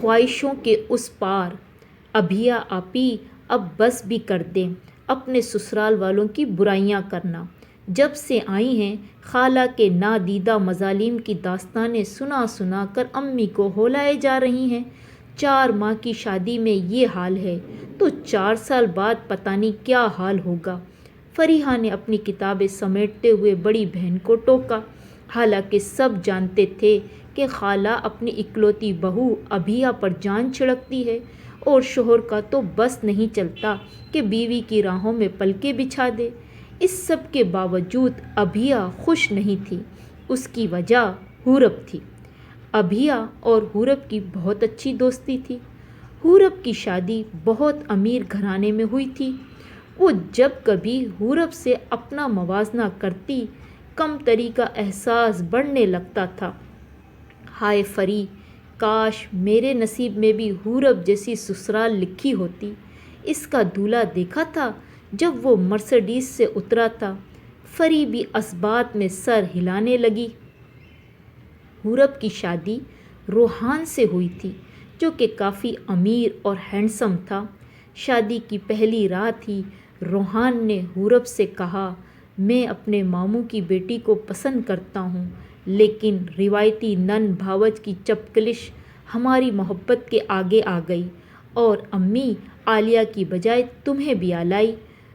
خواہشوں کے اس پار۔ ابھیا آپی اب بس بھی کر دیں اپنے سسرال والوں کی برائیاں کرنا۔ جب سے آئی ہیں خالہ کے نادیدہ مظالم کی داستانیں سنا سنا کر امی کو ہولائے جا رہی ہیں۔ 4 ماہ کی شادی میں یہ حال ہے تو 4 سال بعد پتہ نہیں کیا حال ہوگا۔ فریحہ نے اپنی کتابیں سمیٹتے ہوئے بڑی بہن کو ٹوکا، حالانکہ سب جانتے تھے کہ خالہ اپنی اکلوتی بہو ابھیا پر جان چھڑکتی ہے اور شوہر کا تو بس نہیں چلتا کہ بیوی کی راہوں میں پلکیں بچھا دے۔ اس سب کے باوجود ابھیا خوش نہیں تھی۔ اس کی وجہ حورب تھی۔ ابھیا اور حورب کی بہت اچھی دوستی تھی۔ حورب کی شادی بہت امیر گھرانے میں ہوئی تھی۔ وہ جب کبھی حورب سے اپنا موازنہ کرتی، کمتری کا احساس بڑھنے لگتا تھا۔ ہائے فری، کاش میرے نصیب میں بھی حورب جیسی سسرال لکھی ہوتی۔ اس کا دولہا دیکھا تھا جب وہ مرسڈیز سے اترا تھا۔ فری بھی اسبات میں سر ہلانے لگی۔ حورب کی شادی روحان سے ہوئی تھی، جو کہ کافی امیر اور ہینڈسم تھا۔ شادی کی پہلی رات ہی روحان نے حورب سے کہا، میں اپنے ماموں کی بیٹی کو پسند کرتا ہوں، لیکن روایتی نن بھاوج کی چپکلش ہماری محبت کے آگے آ گئی اور امی عالیہ کی بجائے تمہیں بیا لائی۔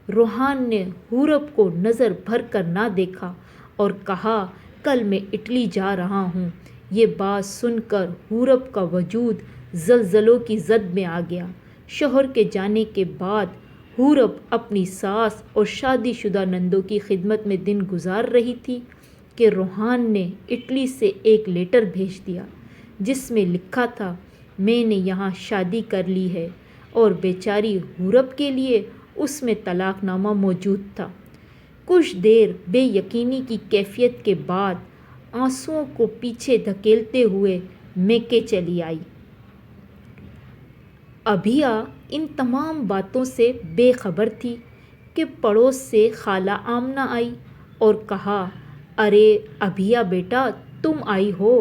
روحان نے حورب کو نظر بھر کر نہ دیکھا اور کہا، کل میں اٹلی جا رہا ہوں۔ یہ بات سن کر حورب کا وجود زلزلوں کی زد میں آ گیا۔ شوہر کے جانے کے بعد حورب اپنی ساس اور شادی شدہ نندوں کی خدمت میں دن گزار رہی تھی کہ روحان نے اٹلی سے ایک لیٹر بھیج دیا، جس میں لکھا تھا، میں نے یہاں شادی کر لی ہے، اور بیچاری حورب کے لیے اس میں طلاق نامہ موجود تھا۔ کچھ دیر بے یقینی کی کیفیت کے بعد آنسوؤں کو پیچھے دھکیلتے ہوئے میکے چلی آئی۔ ابھیا ان تمام باتوں سے بے خبر تھی کہ پڑوس سے خالہ آمنہ آئی اور کہا، ارے ابھیا بیٹا تم آئی ہو،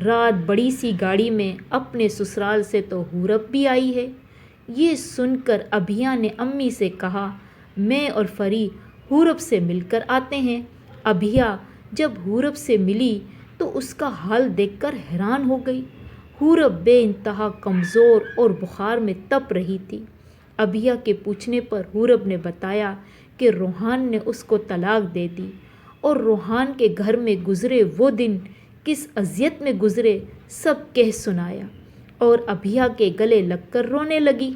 رات بڑی سی گاڑی میں، اپنے سسرال سے تو حورب بھی آئی ہے۔ یہ سن کر ابھیا نے امی سے کہا، میں اور فری حورب سے مل کر آتے ہیں۔ ابھیا جب حورب سے ملی تو اس کا حال دیکھ کر حیران ہو گئی۔ حورب بے انتہا کمزور اور بخار میں تپ رہی تھی۔ ابھیا کے پوچھنے پر حورب نے بتایا کہ روحان نے اس کو طلاق دے دی، اور روحان کے گھر میں گزرے وہ دن کس اذیت میں گزرے سب کہہ سنایا، اور ابھیا کے گلے لگ کر رونے لگی۔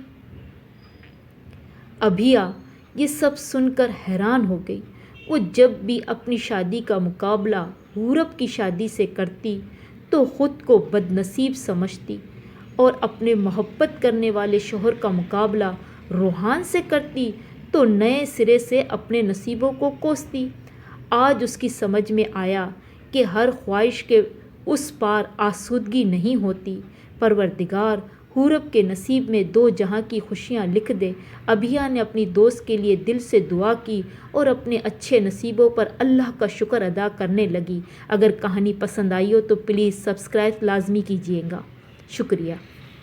ابھیا یہ سب سن کر حیران ہو گئی۔ وہ جب بھی اپنی شادی کا مقابلہ حورب کی شادی سے کرتی تو خود کو بد نصیب سمجھتی، اور اپنے محبت کرنے والے شوہر کا مقابلہ روحان سے کرتی تو نئے سرے سے اپنے نصیبوں کو کوستی۔ آج اس کی سمجھ میں آیا کہ ہر خواہش کے اس پار آسودگی نہیں ہوتی۔ پروردگار حورب کے نصیب میں 2 جہاں کی خوشیاں لکھ دے۔ ابھیا نے اپنی دوست کے لیے دل سے دعا کی اور اپنے اچھے نصیبوں پر اللہ کا شکر ادا کرنے لگی۔ اگر کہانی پسند آئی ہو تو پلیز سبسکرائب لازمی کیجیے گا۔ شکریہ۔